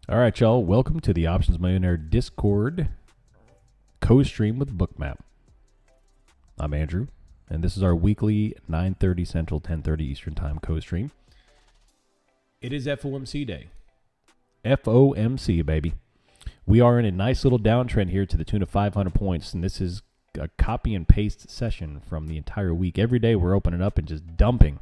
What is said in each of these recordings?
All right, y'all. Welcome to the Options Millionaire Discord co-stream with Bookmap. I'm Andrew, and this is our weekly 9:30 Central, 10:30 Eastern Time co-stream. It is FOMC day. FOMC, baby. We are in a nice little downtrend here to the tune of 500 points, and this is a copy and paste session from the entire week. Every day we're opening up and just dumping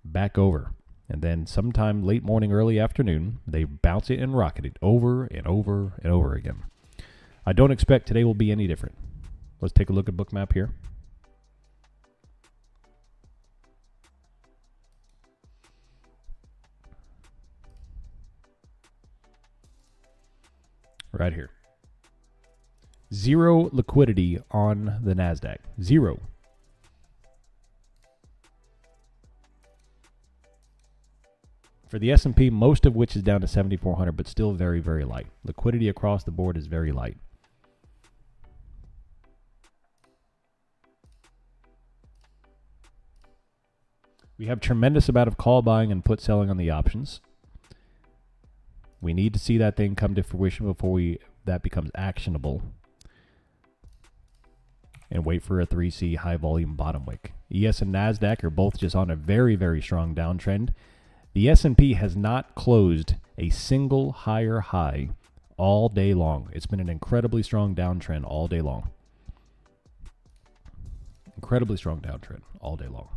back over. And then sometime late morning, early afternoon, they bounce it and rocket it over and over and over again. I don't expect today will be any different. Let's take a look at Bookmap here. Right here. Zero liquidity on the NASDAQ. Zero. For the S&P, most of which is down to 7,400, but still very, very light. Liquidity across the board is very light. We have tremendous amount of call buying and put selling on the options. We need to see that thing come to fruition before that becomes actionable. And wait for a 3C high volume bottom wick. ES and NASDAQ are both just on a very, very strong downtrend. The S&P has not closed a single higher high all day long. It's been an incredibly strong downtrend all day long. Incredibly strong downtrend all day long.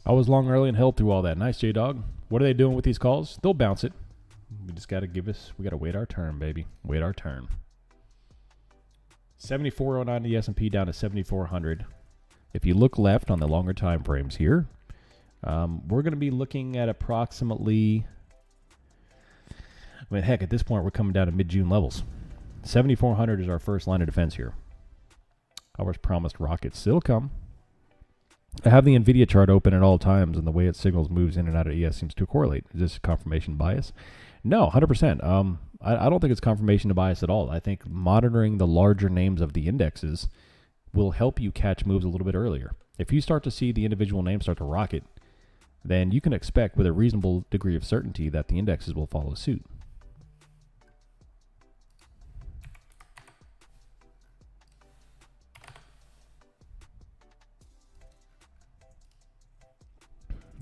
I was long early and held through all that. Nice, J-Dog. What are they doing with these calls? They'll bounce it. We just got to we got to wait our turn, baby. Wait our turn. 7409 the S&P down to 7,400. If you look left on the longer time frames here, we're going to be looking at approximately, heck, at this point, we're coming down to mid-June levels. 7,400 is our first line of defense here. I was promised rockets still come. I have the NVIDIA chart open at all times, and the way it signals moves in and out of ES seems to correlate. Is this confirmation bias? No, 100%. I don't think it's confirmation bias at all. I think monitoring the larger names of the indexes will help you catch moves a little bit earlier. If you start to see the individual names start to rocket, then you can expect with a reasonable degree of certainty that the indexes will follow suit.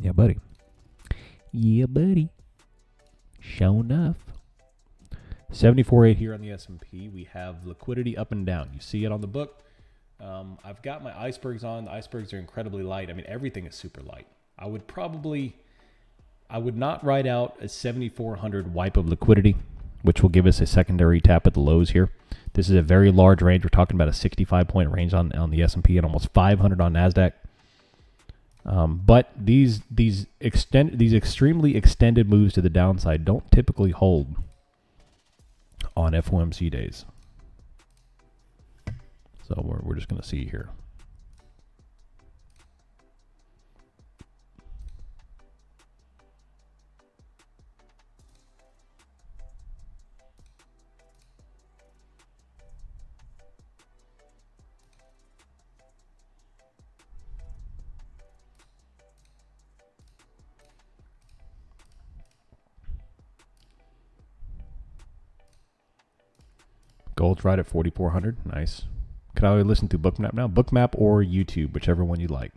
Yeah, buddy. Yeah, buddy. Show enough. 74.8 here on the S&P. We have liquidity up and down. You see it on the book. I've got my icebergs on. The icebergs are incredibly light. I mean, everything is super light. I would not ride out a 7,400 wipe of liquidity, which will give us a secondary tap at the lows here. This is a very large range. We're talking about a 65-point range on the S&P and almost 500 on NASDAQ. But these extremely extended moves to the downside don't typically hold on FOMC days. So we're just going to see here. Gold's right at 4,400. Nice. Can I listen to Bookmap now? Bookmap or YouTube, whichever one you like.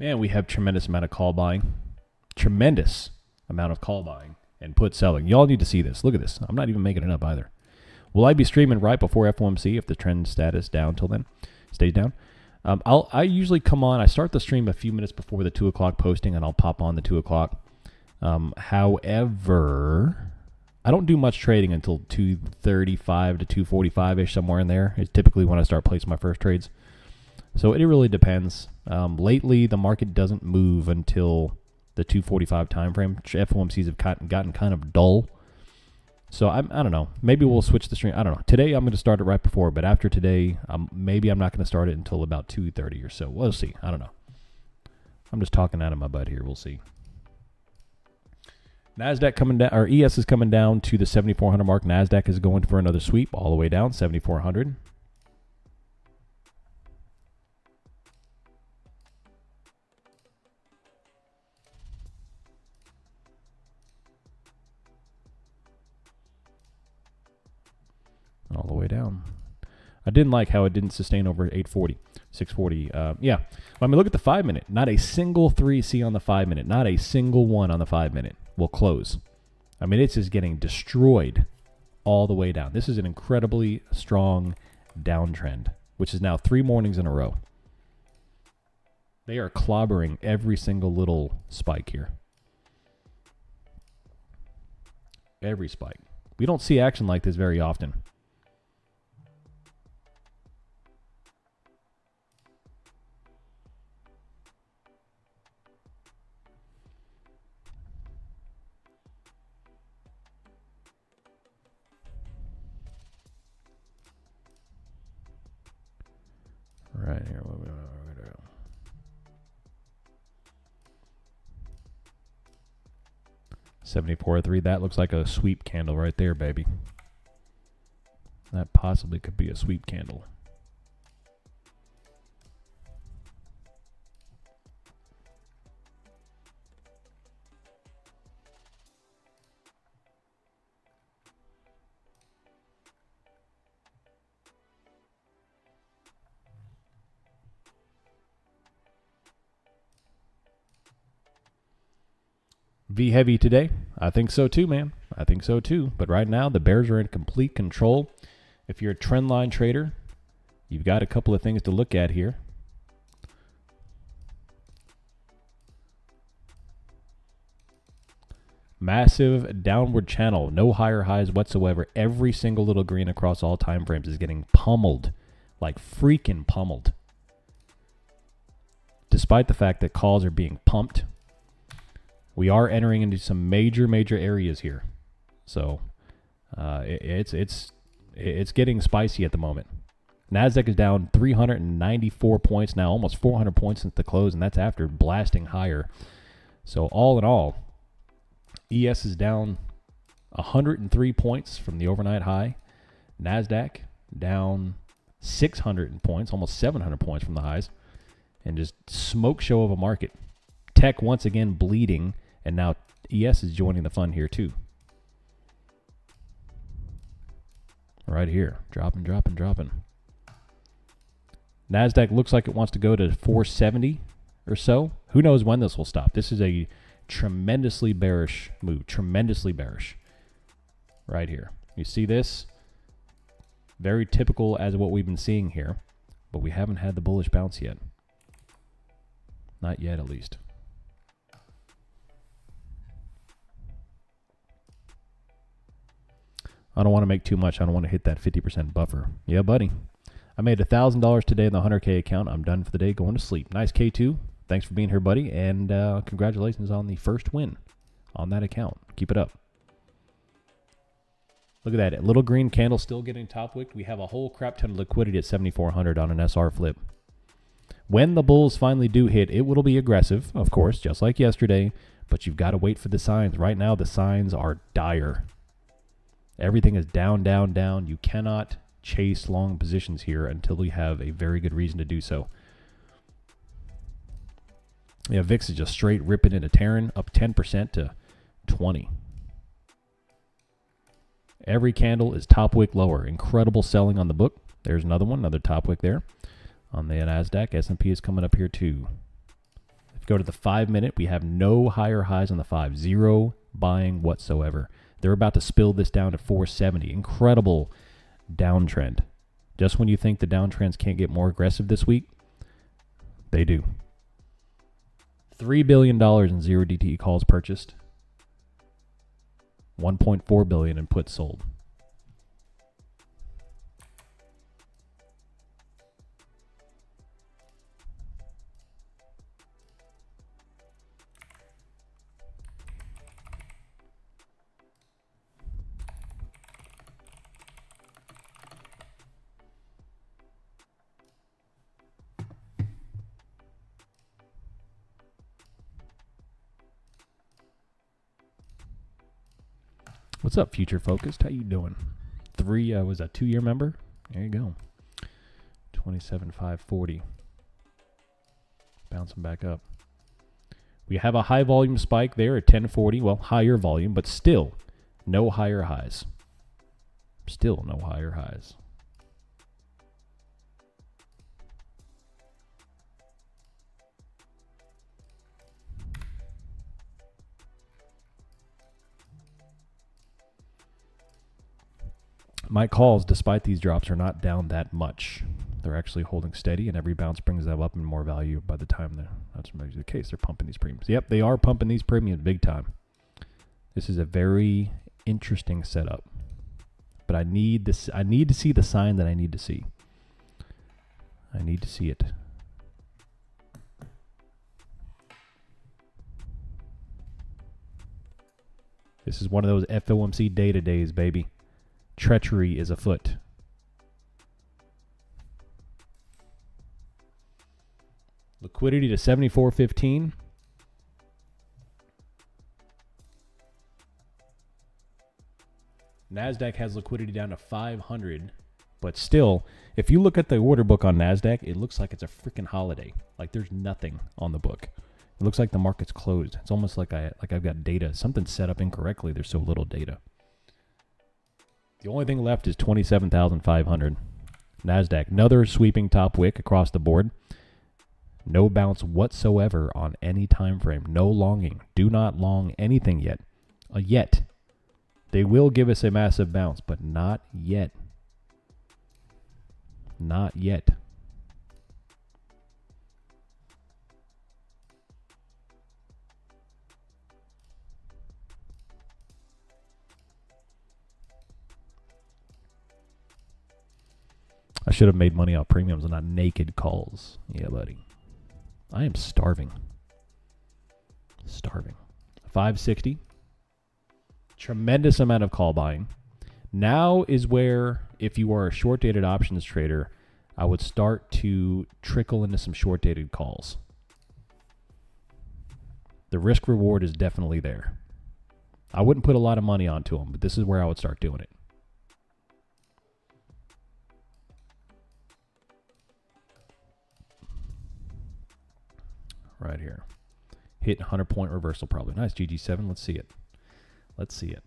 Man, we have tremendous amount of call buying. Tremendous amount of call buying and put selling. Y'all need to see this. Look at this. I'm not even making it up either. Will I be streaming right before FOMC if the trend status down till then stays down? I usually come on. I start the stream a few minutes before the 2 o'clock posting, and I'll pop on the 2 o'clock. However, I don't do much trading until 2:35 to 2:45-ish, somewhere in there. It's typically when I start placing my first trades. So it really depends. Lately, the market doesn't move until the 2:45 time frame. FOMCs have gotten kind of dull. So I don't know. Maybe we'll switch the stream. I don't know. Today I'm going to start it right before, but after today, maybe I'm not going to start it until about 2:30 or so. We'll see. I don't know. I'm just talking out of my butt here. We'll see. NASDAQ coming down, or ES is coming down to the 7,400 mark. NASDAQ is going for another sweep all the way down, 7,400. All the way down. I didn't like how it didn't sustain over 840, 640. Yeah. I mean, look at the 5 minute. Not a single 3C on the 5 minute. Not a single one on the 5 minute will close. I mean, it's just getting destroyed all the way down. This is an incredibly strong downtrend, which is now 3 mornings in a row. They are clobbering every single little spike here. Every spike. We don't see action like this very often. Right here. 74.3. That looks like a sweep candle right there, baby. That possibly could be a sweep candle. V heavy today? I think so too, man. I think so too. But right now, the bears are in complete control. If you're a trendline trader, you've got a couple of things to look at here. Massive downward channel, no higher highs whatsoever. Every single little green across all time frames is getting pummeled, like freaking pummeled. Despite the fact that calls are being pumped, we are entering into some major areas here. So it's getting spicy at the moment. NASDAQ is down 394 points now, almost 400 points since the close, and that's after blasting higher. So all in all, ES is down 103 points from the overnight high. NASDAQ down 600 points, almost 700 points from the highs. And just smoke show of a market. Tech once again bleeding, and now ES is joining the fun here too. Right here, dropping. NASDAQ looks like it wants to go to 470 or so. Who knows when this will stop? This is a tremendously bearish move, tremendously bearish. Right here. You see this? Very typical as what we've been seeing here, but we haven't had the bullish bounce yet. Not yet, at least. I don't want to make too much. I don't want to hit that 50% buffer. Yeah, buddy. I made $1,000 today in the 100K account. I'm done for the day, going to sleep. Nice K2. Thanks for being here, buddy. And congratulations on the first win on that account. Keep it up. Look at that. Little green candle still getting top wicked. We have a whole crap ton of liquidity at 7,400 on an SR flip. When the bulls finally do hit, it will be aggressive, of course, just like yesterday. But you've got to wait for the signs. Right now, the signs are dire. Everything is down. You cannot chase long positions here until you have a very good reason to do so. Yeah, VIX is just straight ripping into tearing, up 10% to 20. Every candle is top wick lower. Incredible selling on the book. There's another one, another top wick there. On the NASDAQ, S&P is coming up here too. Go to the 5-minute. We have no higher highs on the 5. Zero buying whatsoever. They're about to spill this down to 470. Incredible downtrend. Just when you think the downtrends can't get more aggressive this week, they do. $3 billion in Zero-DTE calls purchased. $1.4 billion in puts sold. What's up, Future Focused? How you doing? Was that 2-year member? There you go. 27,540. Bouncing back up. We have a high volume spike there at 1040. Well, higher volume, but still no higher highs. Still no higher highs. My calls, despite these drops, are not down that much. They're actually holding steady, and every bounce brings them up in more value by the time that's the case. They're pumping these premiums. Yep, they are pumping these premiums big time. This is a very interesting setup. But I need this. I need to see the sign that I need to see. I need to see it. This is one of those FOMC data days, baby. Treachery is afoot. Liquidity to 74.15. NASDAQ has liquidity down to 500. But still, if you look at the order book on NASDAQ, it looks like it's a freaking holiday. Like there's nothing on the book. It looks like the market's closed. It's almost like I've got data. Something's set up incorrectly. There's so little data. The only thing left is 27,500. NASDAQ, another sweeping top wick across the board. No bounce whatsoever on any time frame. No longing. Do not long anything yet. Yet. They will give us a massive bounce, but not yet. Not yet. I should have made money off premiums and not naked calls. Yeah, buddy. I am starving. Starving. 560. Tremendous amount of call buying. Now is where, if you are a short-dated options trader, I would start to trickle into some short-dated calls. The risk reward is definitely there. I wouldn't put a lot of money onto them, but this is where I would start doing it. Right here. Hit 100-point reversal probably. Nice, GG7. Let's see it. Let's see it.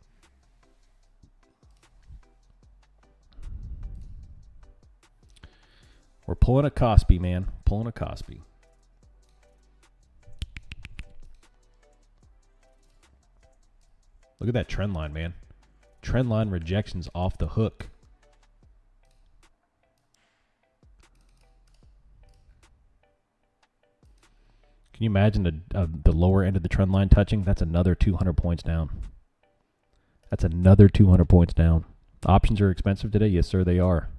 We're pulling a Cosby, man. Pulling a Cosby. Look at that trend line, man. Trend line rejections off the hook. Can you imagine the lower end of the trend line touching? That's another 200 points down. That's another 200 points down. Options are expensive today. Yes, sir, they are.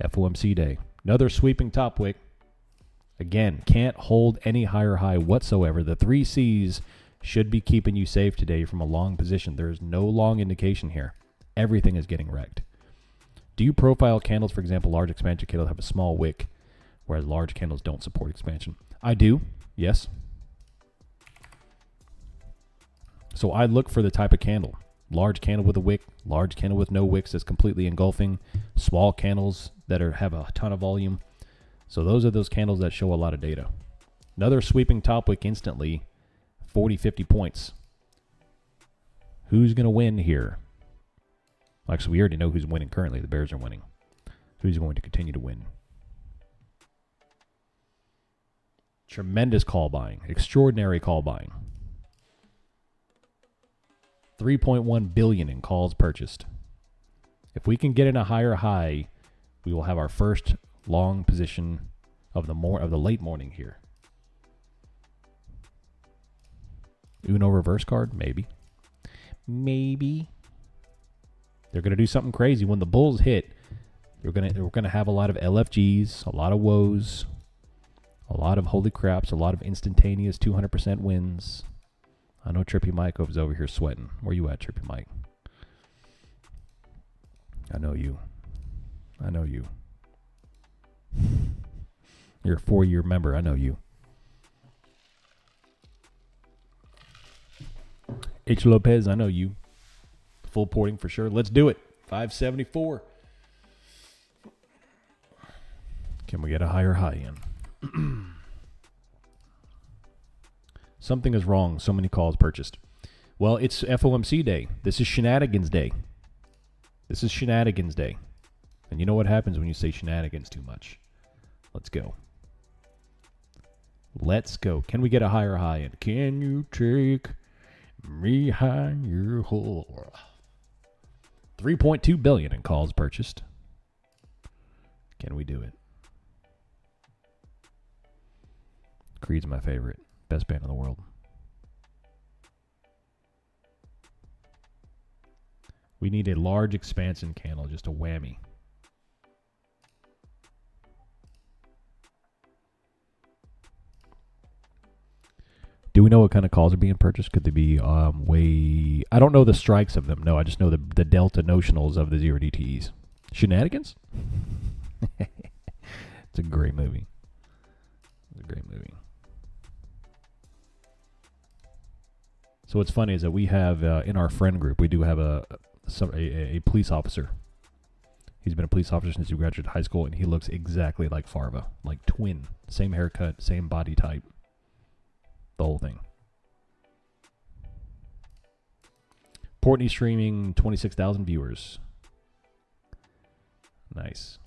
FOMC day. Another sweeping top wick. Again, can't hold any higher high whatsoever. The 3 C's should be keeping you safe today from a long position. There is no long indication here. Everything is getting wrecked. Do you profile candles, for example, large expansion candles have a small wick, whereas large candles don't support expansion? I do. Yes. So I look for the type of candle. Large candle with a wick, large candle with no wicks that's completely engulfing, small candles that have a ton of volume. So those are those candles that show a lot of data. Another sweeping top wick instantly, 40, 50 points. Who's going to win here? Actually, we already know who's winning currently. The Bears are winning. Who's going to continue to win? Tremendous call buying. Extraordinary call buying. 3.1 billion in calls purchased. If we can get in a higher high, we will have our first long position of the late morning here. Uno reverse card, maybe. Maybe. They're going to do something crazy when the bulls hit. We're going to have a lot of LFGs, a lot of woes, a lot of holy craps, a lot of instantaneous 200% wins. I know Trippy Mike is over here sweating. Where you at, Trippy Mike? I know you. I know you. You're a 4-year member. I know you. H. Lopez, I know you. Full porting for sure. Let's do it. 574. Can we get a higher high in? Something is wrong. So many calls purchased. Well, it's FOMC day. This is shenanigans day. This is shenanigans day. And you know what happens when you say shenanigans too much. Let's go. Let's go. Can we get a higher high in? Can you take me higher? 3.2 billion in calls purchased. Can we do it? Creed's my favorite. Best band in the world. We need a large expansion candle, just a whammy. Do we know what kind of calls are being purchased? Could they be way... I don't know the strikes of them. No, I just know the delta notionals of the Zero-DTEs. Shenanigans? It's a great movie. It's a great movie. So what's funny is that we have, in our friend group, we do have a police officer. He's been a police officer since he graduated high school, and he looks exactly like Farva. Like twin. Same haircut, same body type. The whole thing. Portney streaming, 26,000 viewers. Nice.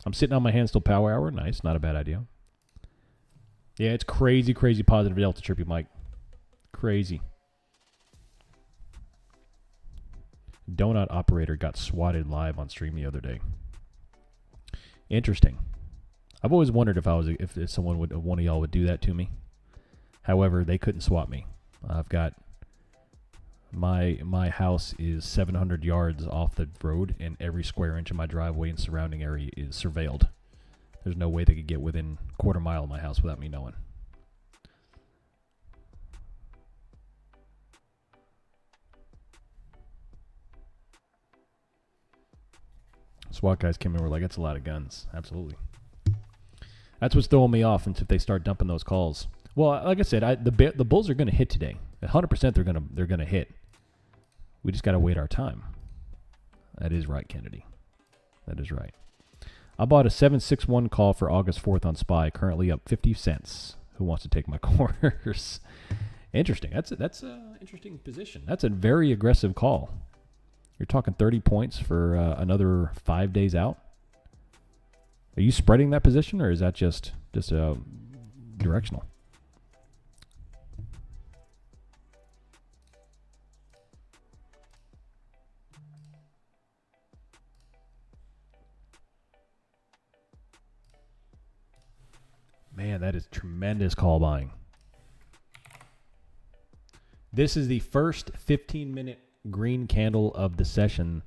I'm sitting on my hands till power hour. Nice, not a bad idea. Yeah, it's crazy, crazy positive delta, Trippy Mike. Crazy. Donut operator got swatted live on stream the other day. Interesting. I've always wondered if someone would, one of y'all would do that to me. However, they couldn't swat me. I've got my house is 700 yards off the road, and every square inch of my driveway and surrounding area is surveilled. There's no way they could get within a quarter mile of my house without me knowing. SWAT guys came in and were like, that's a lot of guns. Absolutely. That's what's throwing me off until they start dumping those calls. Well, like I said, the Bulls are going to hit today. 100% they're going to hit. We just got to wait our time. That is right, Kennedy. That is right. I bought a 761 call for August 4th on SPY, currently up 50 cents. Who wants to take my corners? Interesting. That's an interesting position. That's a very aggressive call. You're talking 30 points for another 5 days out. Are you spreading that position, or is that just directional? Man, that is tremendous call buying. This is the first 15-minute green candle of the session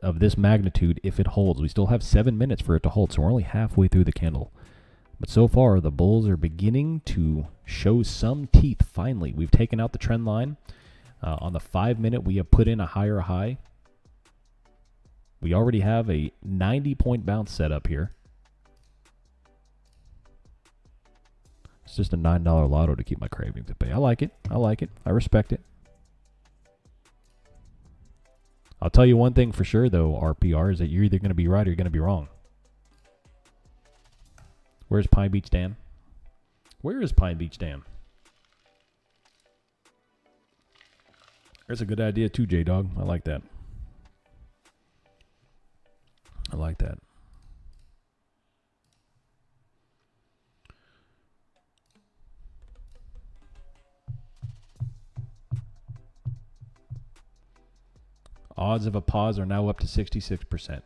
of this magnitude if it holds. We still have 7 minutes for it to hold, so we're only halfway through the candle. But so far, the bulls are beginning to show some teeth finally. We've taken out the trend line. On the 5-minute, we have put in a higher high. We already have a 90-point bounce set up here. It's just a $9 lotto to keep my cravings at bay. I like it. I like it. I respect it. I'll tell you one thing for sure, though, RPR, is that you're either going to be right or you're going to be wrong. Where's Pine Beach Dan? Where is Pine Beach Dan? That's a good idea, too, J-Dog. I like that. I like that. Odds of a pause are now up to 66%.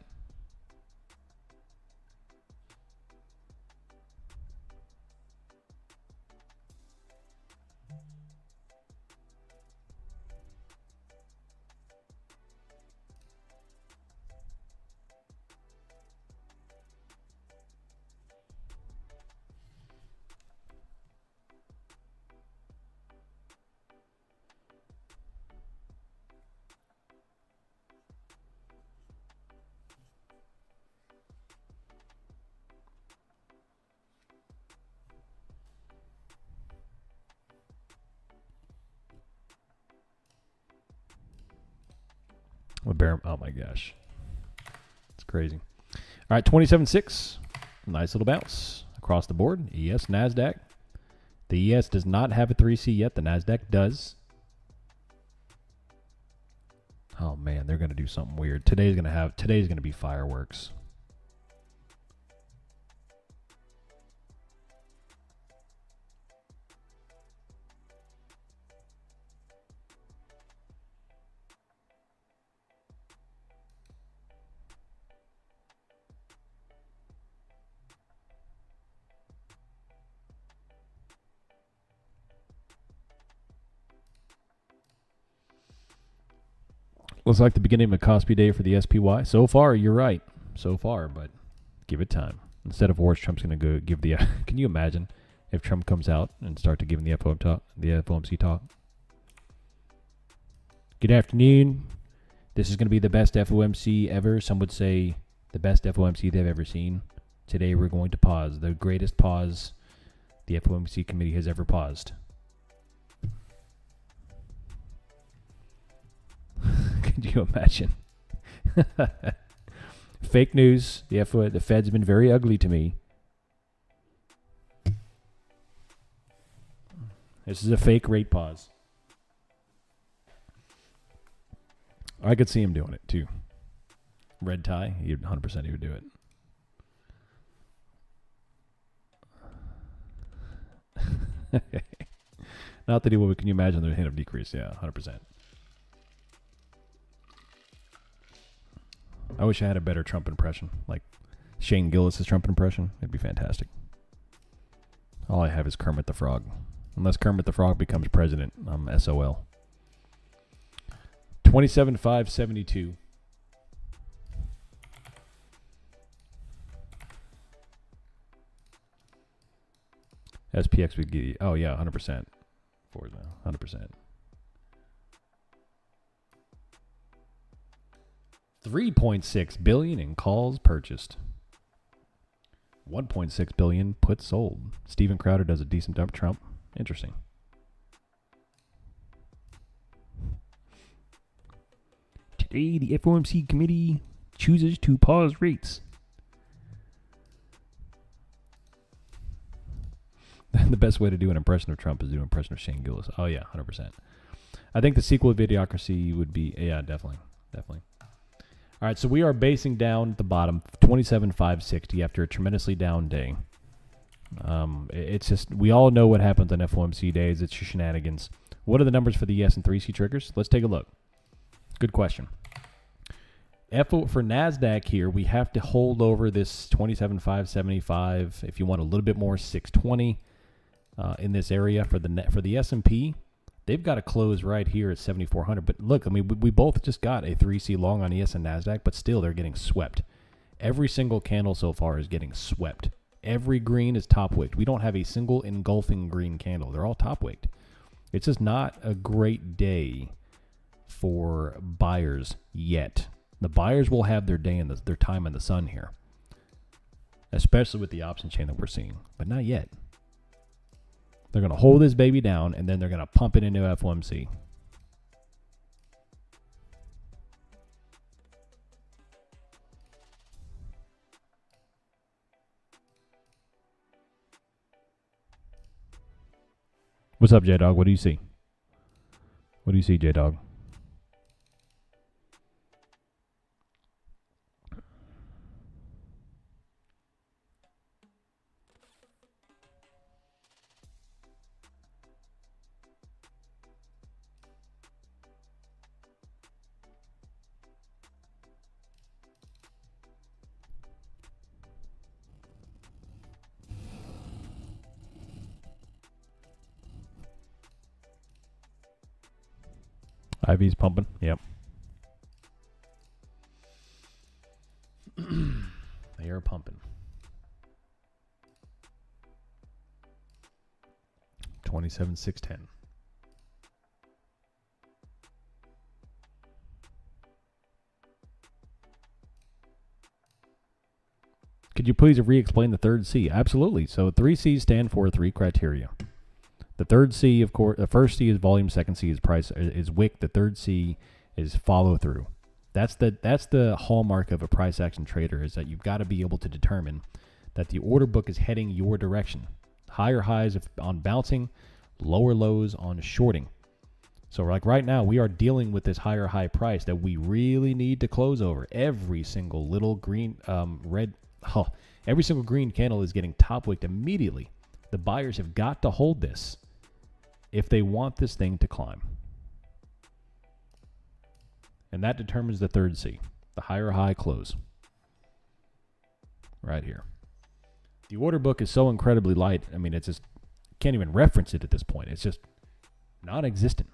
Oh my gosh. It's crazy. All right, 27.6. Nice little bounce across the board. ES, NASDAQ. The ES does not have a 3C yet. The NASDAQ does. Oh man, they're going to do something weird. Today's going to be fireworks. Looks like the beginning of a Cosby day for the SPY. So far, you're right. So far, but give it time. Instead of horse, Trump's going to go give the... Can you imagine if Trump comes out and start to give the FOMC talk? Good afternoon. This is going to be the best FOMC ever. Some would say the best FOMC they've ever seen. Today we're going to pause. The greatest pause the FOMC committee has ever paused. Could you imagine? Fake news. The Fed's been very ugly to me. This is a fake rate pause. I could see him doing it too. Red tie, 100% he would do it. Not that he would. Can you imagine the hint of decrease? Yeah, 100%. I wish I had a better Trump impression, like Shane Gillis' Trump impression. It'd be fantastic. All I have is Kermit the Frog. Unless Kermit the Frog becomes president, I'm SOL. 27.572. SPX would give you, oh yeah, 100%. 100%. 3.6 billion in calls purchased. 1.6 billion puts sold. Steven Crowder does a decent dump. Trump. Interesting. Today, the FOMC committee chooses to pause rates. The best way to do an impression of Trump is do an impression of Shane Gillis. Oh yeah, 100%. I think the sequel of Idiocracy would be, yeah, definitely. All right, so we are basing down at the bottom, 27.560 after a tremendously down day. It's just, we all know what happens on FOMC days. It's shenanigans. What are the numbers for the ES and 3C triggers? Let's take a look. Good question. For NASDAQ here, we have to hold over this 27.575. If you want a little bit more, 620 in this area. For the S&P, they've got to close right here at 7,400. But look, I mean, we both just got a 3C long on ES and NASDAQ, but still they're getting swept. Every single candle so far is getting swept. Every green is top-wicked. We don't have a single engulfing green candle. They're all top-wicked. It's just not a great day for buyers yet. The buyers will have their day in their time in the sun here, especially with the option chain that we're seeing, but not yet. They're going to hold this baby down, and then they're going to pump it into FOMC. What's up, J-Dog? What do you see? What do you see, J-Dog? IV's pumping. Yep. They are pumping. 27,610. Could you please re-explain the third C? Absolutely. So 3 C's stand for 3 criteria. The third C, of course, the first C is volume, second C is price, is wick. The third C is follow through. That's the hallmark of a price action trader, is that you've got to be able to determine that the order book is heading your direction. Higher highs on bouncing, lower lows on shorting. So like right now, we are dealing with this higher high price that we really need to close over. Every single little green, every single green candle is getting top wicked immediately. The buyers have got to hold this if they want this thing to climb. And that determines the third C, the higher high close. Right here. The order book is so incredibly light. I mean, it's just, can't even reference it at this point. It's just non-existent.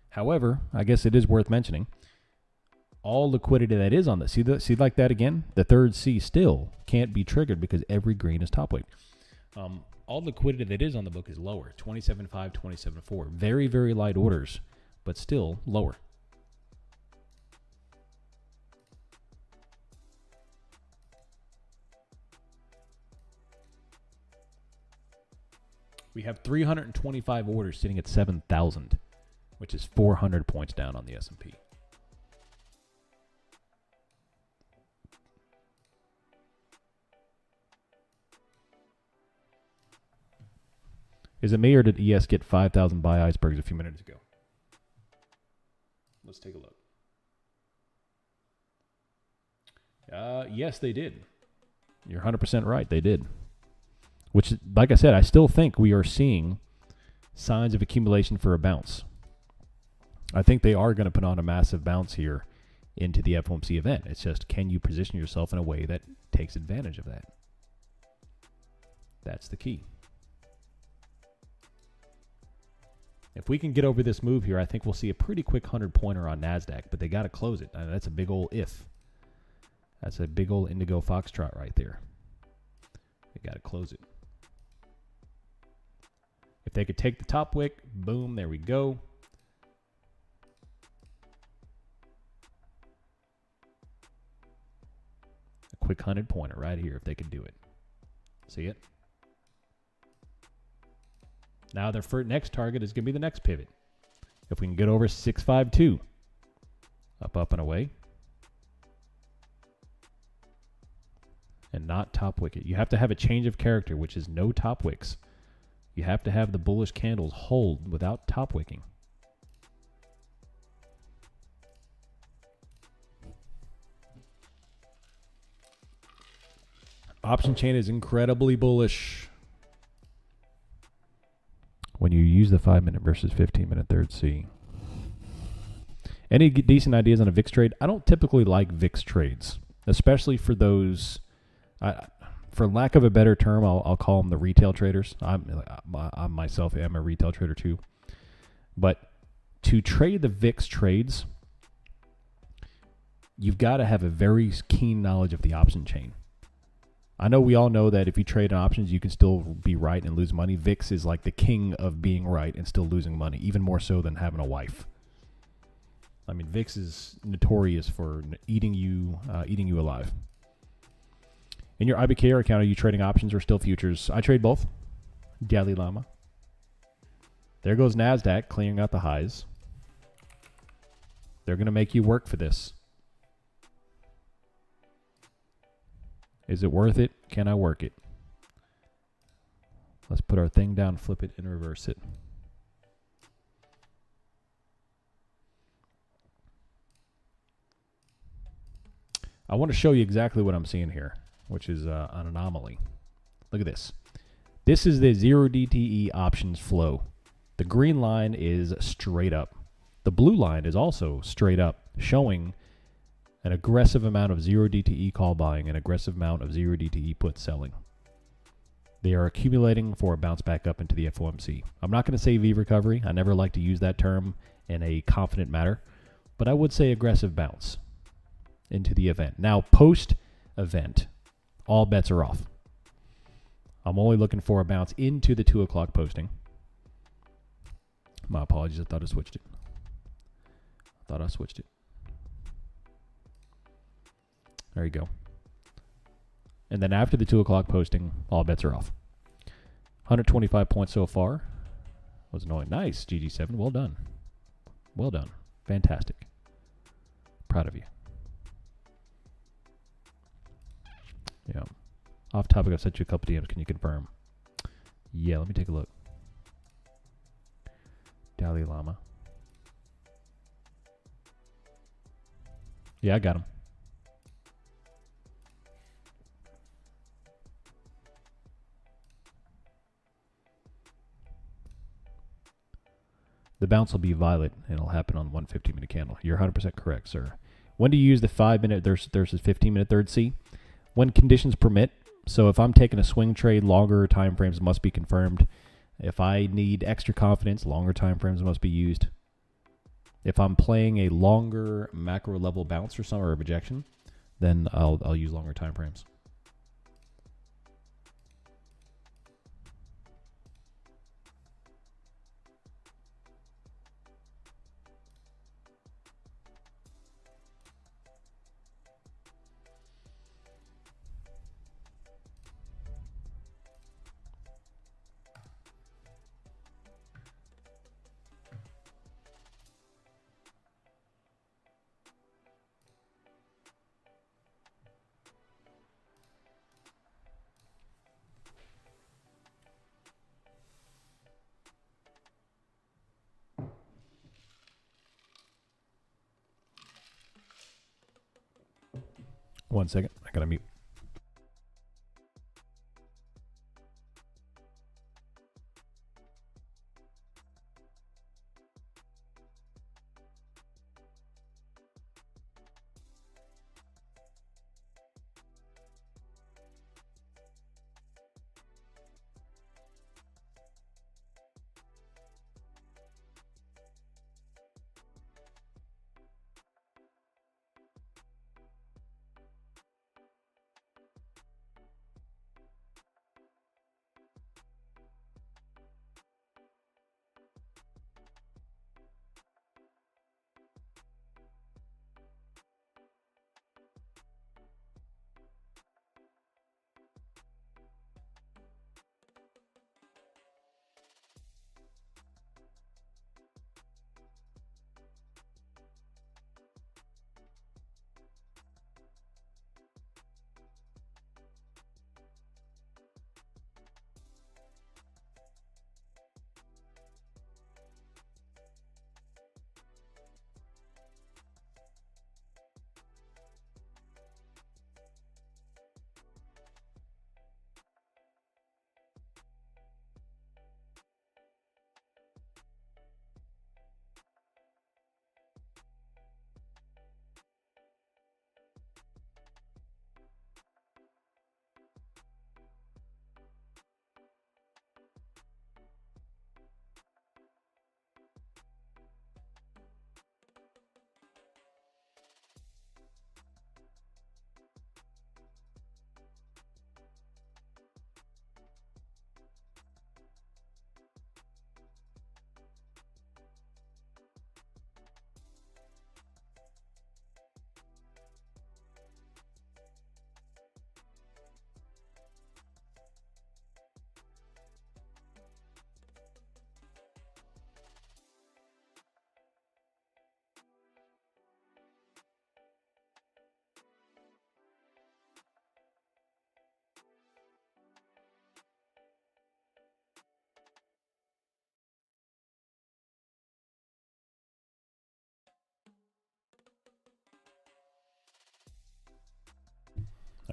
However, I guess it is worth mentioning, all liquidity that is on this, see like that again? The third C still can't be triggered because every green is top weight. All liquidity that is on the book is lower, 27.5, 27.4. Very, very light orders, but still lower. We have 325 orders sitting at 7,000, which is 400 points down on the S&P. Is it me, or did ES get 5,000 buy icebergs a few minutes ago? Let's take a look. Yes, they did. You're 100% right. They did. Which, like I said, I still think we are seeing signs of accumulation for a bounce. I think they are going to put on a massive bounce here into the FOMC event. It's just, can you position yourself in a way that takes advantage of that? That's the key. If we can get over this move here, I think we'll see a pretty quick 100-pointer on NASDAQ, but they got to close it. That's a big old if. That's a big old indigo foxtrot right there. They got to close it. If they could take the top wick, boom, there we go. A quick 100-pointer right here if they could do it. See it? Now their next target is going to be the next pivot. If we can get over 652, up and away, and not top wicket. You have to have a change of character, which is no top wicks. You have to have the bullish candles hold without top wicking. Option chain is incredibly bullish. When you use the 5-minute versus 15-minute third C. Any decent ideas on a VIX trade? I don't typically like VIX trades, especially for those, for lack of a better term, I'll call them the retail traders. I myself am a retail trader too. But to trade the VIX trades, you've got to have a very keen knowledge of the option chain. I know we all know that if you trade on options, you can still be right and lose money. VIX is like the king of being right and still losing money, even more so than having a wife. I mean, VIX is notorious for eating you alive. In your IBKR account, are you trading options or still futures? I trade both. Dalai Lama. There goes NASDAQ clearing out the highs. They're going to make you work for this. Is it worth it? Can I work it? Let's put our thing down, flip it, and reverse it. I want to show you exactly what I'm seeing here, which is an anomaly. Look at this. This is the Zero-DTE options flow. The green line is straight up. The blue line is also straight up, showing an aggressive amount of Zero-DTE call buying, an aggressive amount of Zero-DTE put selling. They are accumulating for a bounce back up into the FOMC. I'm not going to say V recovery. I never like to use that term in a confident matter, but I would say aggressive bounce into the event. Now, post-event, all bets are off. I'm only looking for a bounce into the 2 o'clock posting. My apologies. I thought I switched it. There you go. And then after the 2 o'clock posting, all bets are off. 125 points so far. Was annoying. Nice, GG7. Well done. Well done. Fantastic. Proud of you. Yeah. Off topic, I've sent you a couple DMs. Can you confirm? Yeah, let me take a look. Dalai Lama. Yeah, I got him. The bounce will be violet, and it'll happen on 150-minute candle. You're 100% correct, sir. When do you use the 5-minute versus 15-minute third C? When conditions permit. So if I'm taking a swing trade, longer time frames must be confirmed. If I need extra confidence, longer time frames must be used. If I'm playing a longer macro level bounce or a rejection, then I'll use longer time frames. One second. I gotta mute.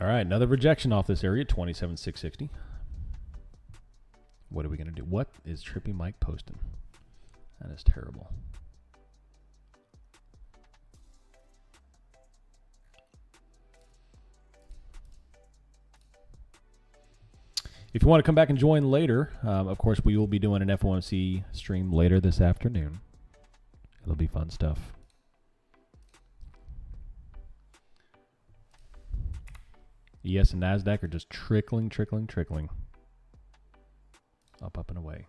All right, another rejection off this area, 27,660. What are we going to do? What is Trippy Mike posting? That is terrible. If you want to come back and join later, of course, we will be doing an FOMC stream later this afternoon. It'll be fun stuff. ES and NASDAQ are just trickling, trickling, trickling. Up, and away.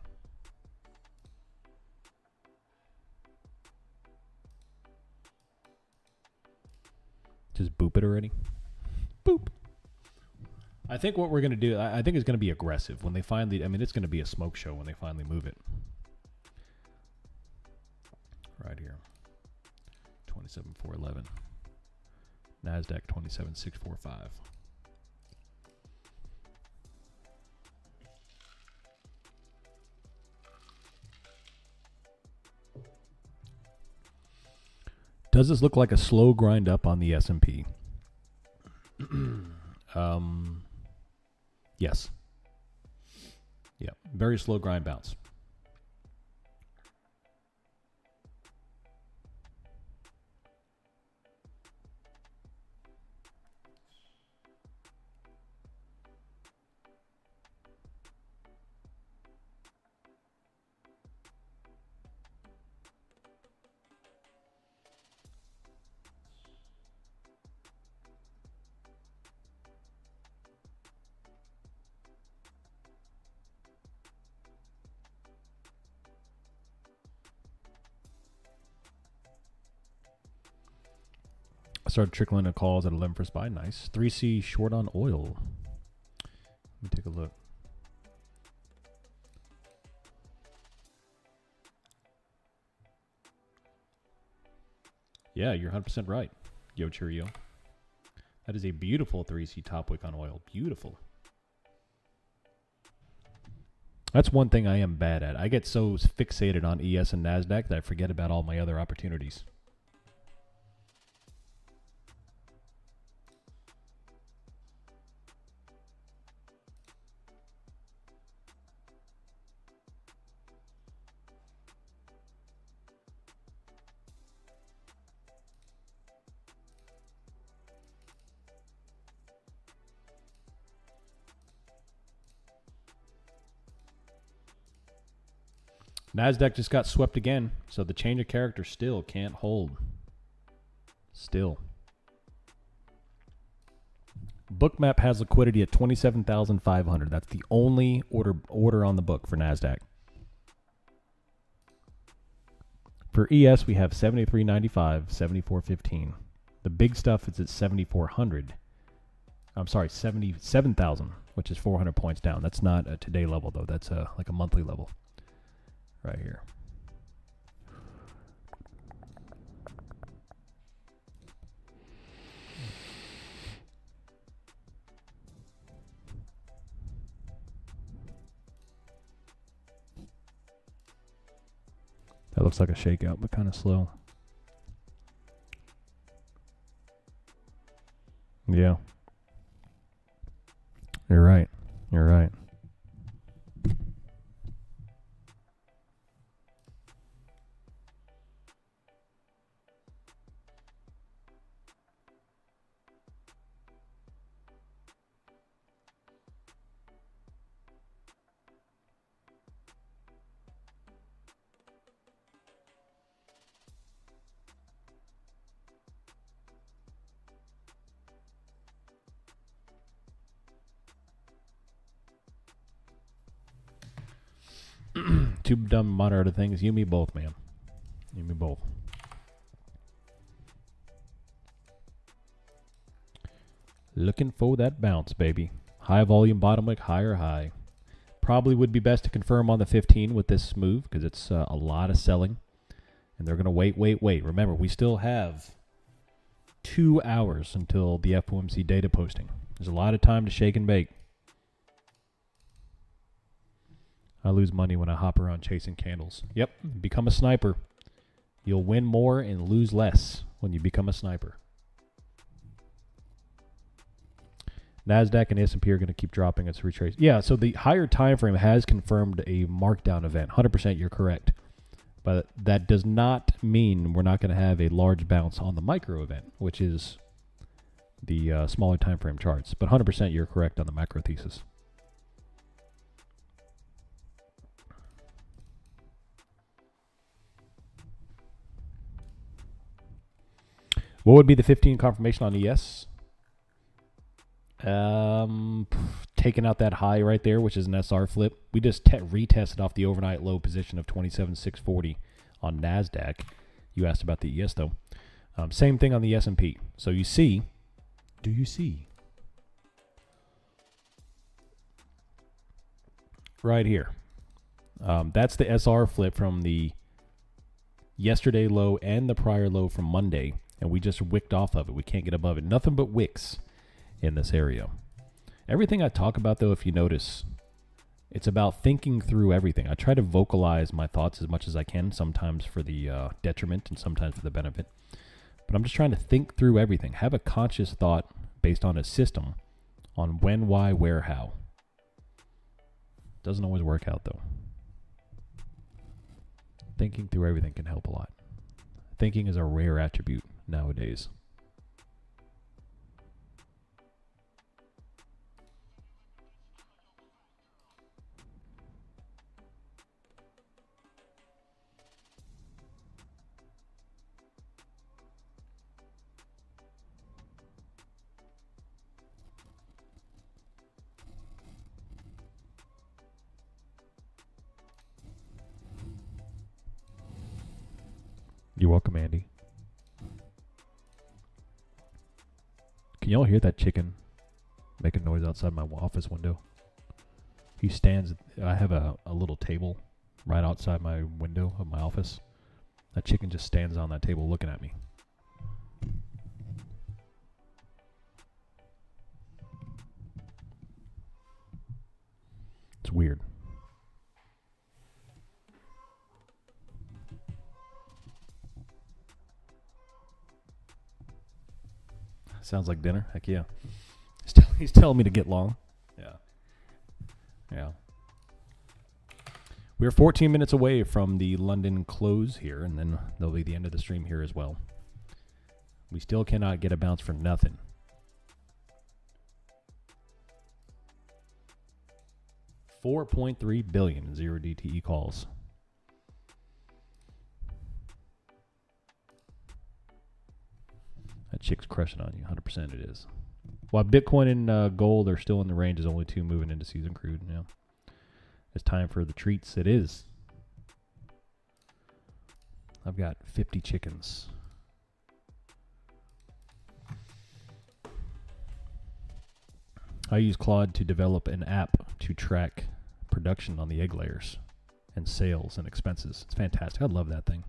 Just boop it already. Boop. I think what we're going to do, I think it's going to be aggressive when they finally, I mean, it's going to be a smoke show when they finally move it. Right here. 27,411. NASDAQ 27,645. Does this look like a slow grind up on the S&P? Yes. Yeah, very slow grind bounce. I started trickling the calls at 11 first buy. Nice. 3C short on oil. Let me take a look. Yeah, you're 100% right. Yo, cheerio. That is a beautiful 3C top wick on oil. Beautiful. That's one thing I am bad at. I get so fixated on ES and NASDAQ that I forget about all my other opportunities. NASDAQ just got swept again, so the change of character still can't hold. Still. Bookmap has liquidity at 27,500. That's the only order on the book for NASDAQ. For ES, we have 73.95, 74.15. The big stuff is at 7,400. I'm sorry, 77,000, which is 400 points down. That's not a today level, though. That's like a monthly level. Right here. That looks like a shakeout, but kind of slow. Yeah. You're right. You're right. Two dumb moderated things. You and me both, man. You and me both. Looking for that bounce, baby. High volume bottom wick, higher high. Probably would be best to confirm on the 15 with this move because it's a lot of selling. And they're going to wait. Remember, we still have 2 hours until the FOMC data posting. There's a lot of time to shake and bake. I lose money when I hop around chasing candles. Yep, become a sniper. You'll win more and lose less when you become a sniper. NASDAQ and S&P are going to keep dropping. It's retrace. Yeah, so the higher time frame has confirmed a markdown event. 100% you're correct. But that does not mean we're not going to have a large bounce on the micro event, which is the smaller time frame charts. But 100% you're correct on the macro thesis. What would be the 15 confirmation on ES? Taking out that high right there, which is an SR flip. We just retested off the overnight low position of 27,640 on NASDAQ. You asked about the ES, though. Same thing on the S&P. So you see, do you see? Right here. That's the SR flip from the yesterday low and the prior low from Monday. And we just wicked off of it. We can't get above it. Nothing but wicks in this area. Everything I talk about, though, if you notice, it's about thinking through everything. I try to vocalize my thoughts as much as I can, sometimes for the detriment and sometimes for the benefit. But I'm just trying to think through everything. Have a conscious thought based on a system on when, why, where, how. Doesn't always work out, though. Thinking through everything can help a lot. Thinking is a rare attribute nowadays. You're welcome, Andy. Can y'all hear that chicken making noise outside my office window? He stands, I have a little table right outside my window of my office. That chicken just stands on that table looking at me. It's weird. Sounds like dinner. Heck yeah. He's telling me to get long. Yeah. Yeah. We're 14 minutes away from the London close here, and then there'll be the end of the stream here as well. We still cannot get a bounce for nothing. $4.3 billion in Zero-DTE calls. That chick's crushing on you. 100% it is. While Bitcoin and gold are still in the range, is only two moving into season crude. Yeah. It's time for the treats. It is. I've got 50 chickens. I use Claude to develop an app to track production on the egg layers and sales and expenses. It's fantastic. I love that thing.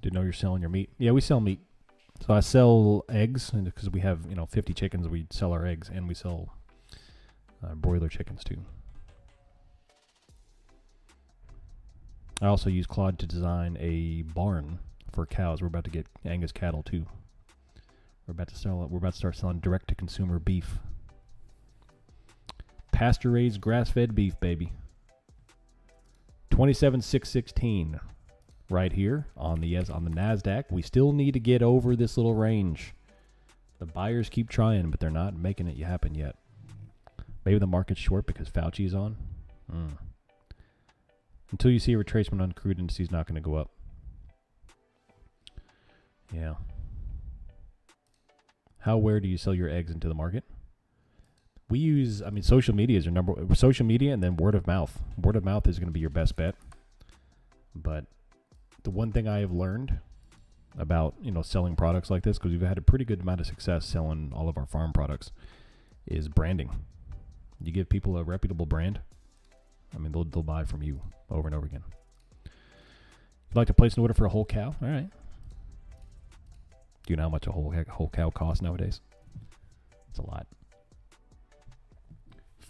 Didn't know you're selling your meat. Yeah, we sell meat. So I sell eggs because we have 50 chickens. We sell our eggs and we sell broiler chickens too. I also use Claude to design a barn for cows. We're about to get Angus cattle too. We're about to start selling direct to consumer beef. Pasture raised grass fed beef, baby. 27,616. Right here on the NASDAQ. We still need to get over this little range. The buyers keep trying, but they're not making it happen yet. Maybe the market's short because Fauci is on. Until you see a retracement on crude indices, not going to go up. Yeah. Where do you sell your eggs into the market? We use, social media is social media and then word of mouth. Word of mouth is going to be your best bet. But the one thing I have learned about, selling products like this, because we've had a pretty good amount of success selling all of our farm products, is branding. You give people a reputable brand, they'll buy from you over and over again. If you'd like to place an order for a whole cow, all right. Do you know how much a whole cow costs nowadays? It's a lot.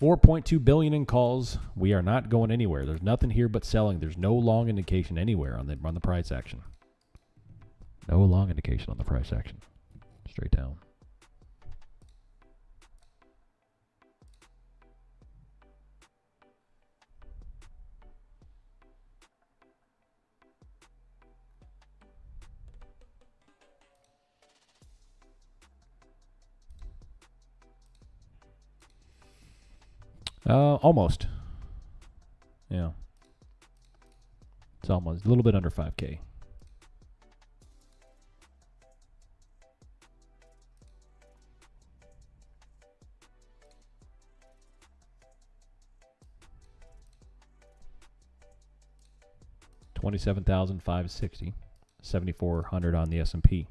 4.2 billion in calls. We are not going anywhere. There's nothing here but selling. There's no long indication anywhere on the price action. No long indication on the price action. Straight down. Almost. Yeah. It's almost a little bit under 5K. $27,560, 7,400 on the S&P.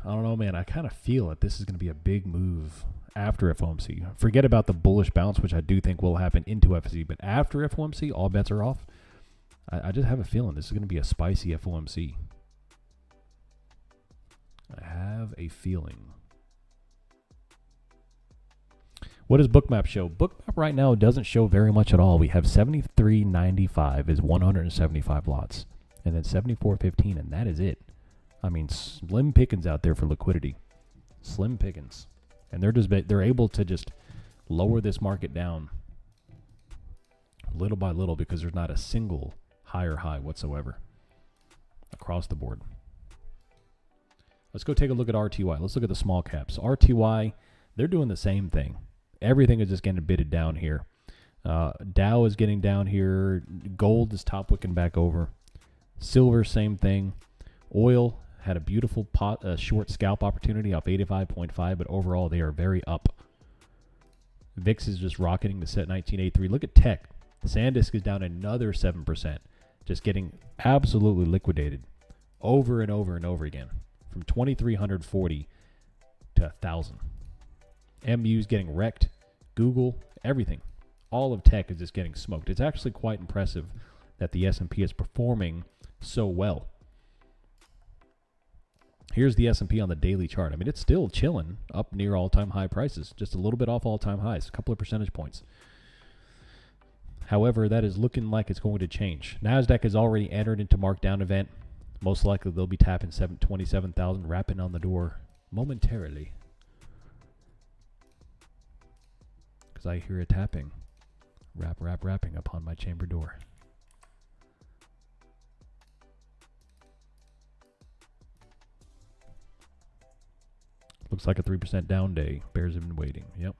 I don't know, man. I kind of feel that this is going to be a big move after FOMC. Forget about the bullish bounce, which I do think will happen into FOMC. But after FOMC, all bets are off. I just have a feeling this is going to be a spicy FOMC. I have a feeling. What does Bookmap show? Bookmap right now doesn't show very much at all. We have 73.95 is 175 lots. And then 74.15, and that is it. I mean, slim pickings out there for liquidity. Slim pickings. And they're able to just lower this market down little by little because there's not a single higher high whatsoever across the board. Let's go take a look at RTY. Let's look at the small caps. RTY, they're doing the same thing. Everything is just getting bidded down here. Dow is getting down here. Gold is top wicking back over. Silver, same thing. Oil had a beautiful short scalp opportunity off 85.5, but overall they are very up. VIX is just rocketing to set 1983. Look at tech. SanDisk is down another 7%, just getting absolutely liquidated over and over and over again from 2,340 to 1,000. MU's getting wrecked. Google, everything. All of tech is just getting smoked. It's actually quite impressive that the S&P is performing so well. Here's the S&P on the daily chart. I mean, it's still chilling up near all-time high prices, just a little bit off all-time highs, a couple of percentage points. However, that is looking like it's going to change. NASDAQ has already entered into markdown event. Most likely they'll be tapping 27,000, rapping on the door momentarily. Because I hear a tapping. Rapping upon my chamber door. Looks like a 3% down day. Bears have been waiting. Yep.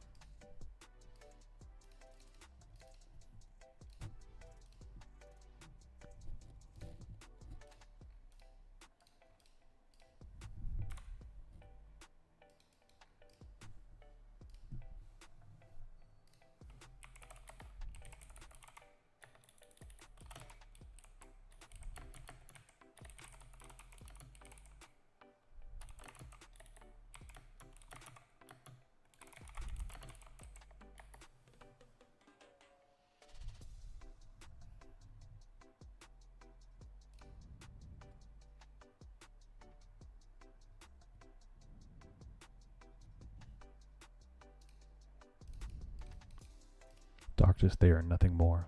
Darkness there and nothing more.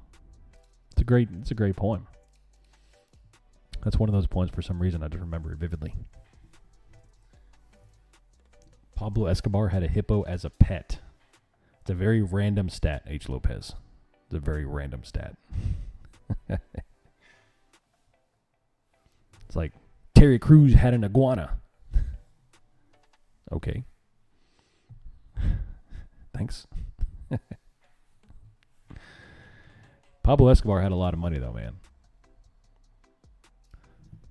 It's a great poem. That's one of those poems for some reason I just remember it vividly. Pablo Escobar had a hippo as a pet. It's a very random stat, H. Lopez. It's a very random stat. It's like Terry Crews had an iguana. Okay. Thanks. Pablo Escobar had a lot of money, though, man.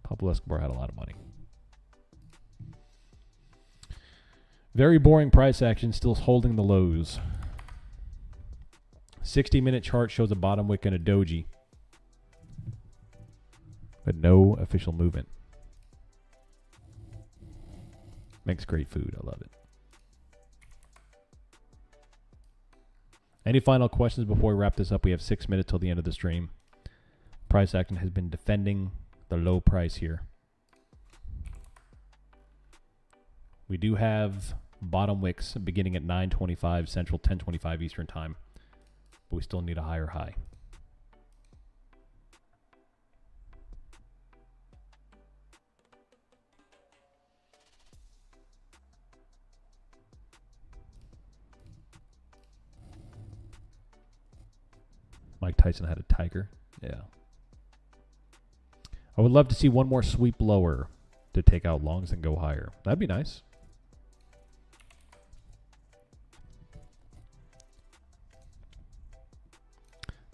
Pablo Escobar had a lot of money. Very boring price action, still holding the lows. 60-minute chart shows a bottom wick and a doji, but no official movement. Makes great food. I love it. Any final questions before we wrap this up? We have 6 minutes till the end of the stream. Price action has been defending the low price here. We do have bottom wicks beginning at 9:25 Central, 10:25 Eastern time, but we still need a higher high. Mike Tyson had a tiger. Yeah. I would love to see one more sweep lower to take out longs and go higher. That'd be nice.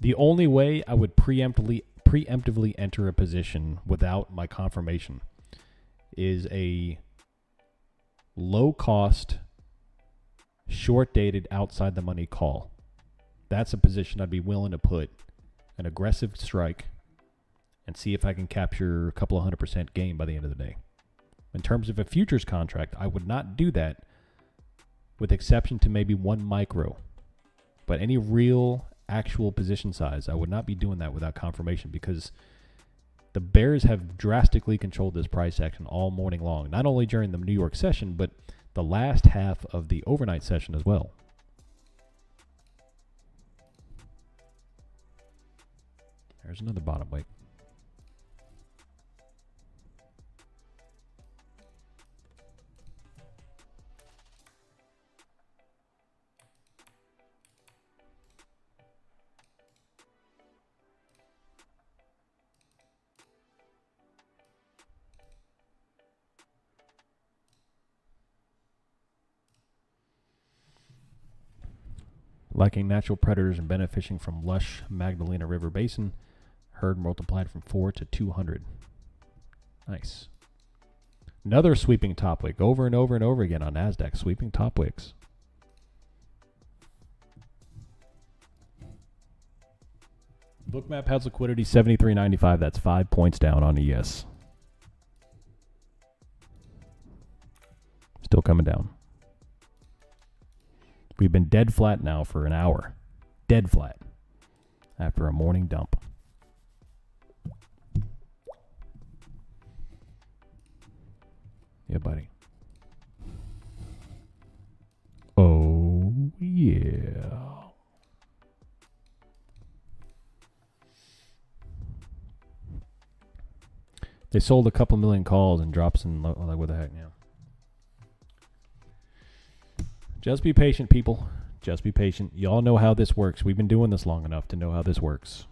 The only way I would preemptively enter a position without my confirmation is a low-cost, short-dated, outside-the-money call. That's a position I'd be willing to put an aggressive strike and see if I can capture a couple of 100% gain by the end of the day. In terms of a futures contract, I would not do that, with exception to maybe one micro. But any real actual position size, I would not be doing that without confirmation, because the bears have drastically controlled this price action all morning long, not only during the New York session, but the last half of the overnight session as well. There's another bottom wick. Liking natural predators and benefiting from lush Magdalena River Basin. Herd multiplied from 4 to 200. Nice. Another sweeping top wick over and over and over again on NASDAQ. Sweeping top wicks. Bookmap has liquidity 73.95. That's 5 points down on ES. Still coming down. We've been dead flat now for an hour. Dead flat. After a morning dump. Yeah, buddy. Oh, yeah. They sold a couple million calls and drops in, like, what the heck, yeah. Just be patient, people. Just be patient. Y'all know how this works. We've been doing this long enough to know how this works.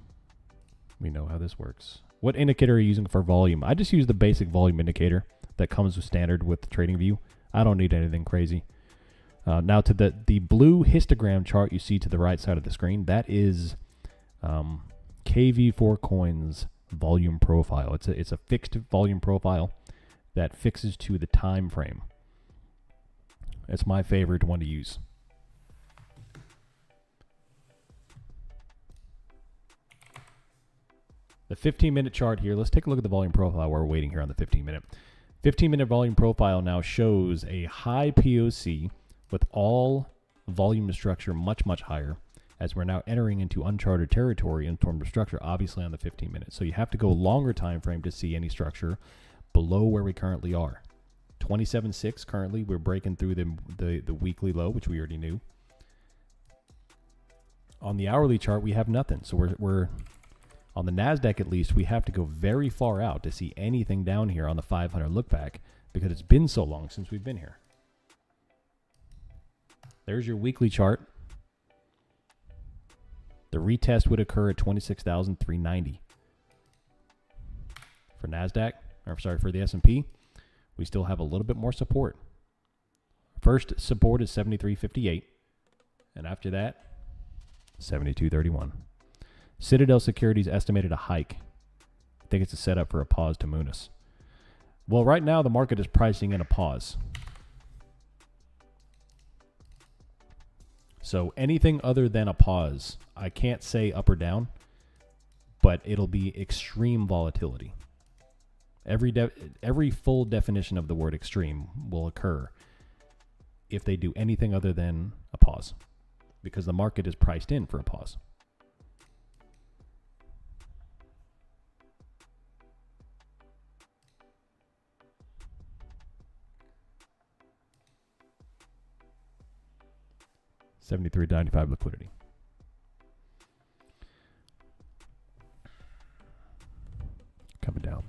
We know how this works. What indicator are you using for volume? I just use the basic volume indicator that comes with standard with TradingView. I don't need anything crazy. Now to the blue histogram chart you see to the right side of the screen, that is KV4 Coins volume profile. It's a fixed volume profile that fixes to the time frame. It's my favorite one to use. The 15-minute chart here, let's take a look at the volume profile while we're waiting here on the 15-minute. 15-minute volume profile now shows a high POC with all volume structure much, much higher, as we're now entering into uncharted territory in terms of structure, obviously on the 15 minutes. So you have to go longer time frame to see any structure below where we currently are. 27.6 currently, we're breaking through the weekly low, which we already knew. On the hourly chart, we have nothing. So we're on the NASDAQ at least, we have to go very far out to see anything down here on the 500 look back, because it's been so long since we've been here. There's your weekly chart. The retest would occur at 26,390. For NASDAQ, or sorry, for the S&P, we still have a little bit more support. First support is 73.58, and after that, 72.31. Citadel Securities estimated a hike. I think it's a setup for a pause to Munis. Well, right now the market is pricing in a pause. So anything other than a pause, I can't say up or down, but it'll be extreme volatility. Every full definition of the word extreme will occur if they do anything other than a pause, because the market is priced in for a pause. 73.95 liquidity. Coming down.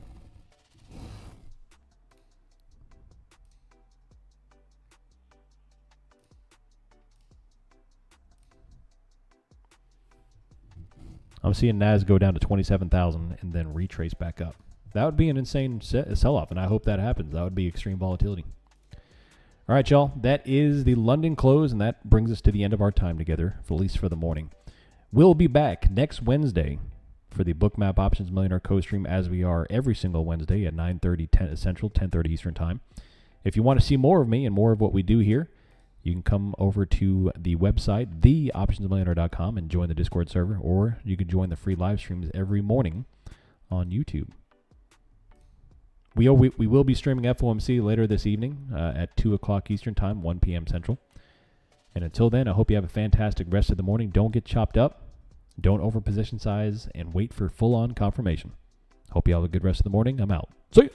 I'm seeing NAS go down to 27,000 and then retrace back up. That would be an insane sell-off, and I hope that happens. That would be extreme volatility. All right, y'all. That is the London close, and that brings us to the end of our time together, at least for the morning. We'll be back next Wednesday for the Bookmap Options Millionaire co-stream, as we are every single Wednesday at 9:30 Central, 10:30 Eastern Time. If you want to see more of me and more of what we do here, you can come over to the website, theoptionsmillionaire.com, and join the Discord server, or you can join the free live streams every morning on YouTube. We will be streaming FOMC later this evening at 2 o'clock Eastern Time, 1 p.m. Central. And until then, I hope you have a fantastic rest of the morning. Don't get chopped up. Don't over position size, and wait for full-on confirmation. Hope you have a good rest of the morning. I'm out. See ya.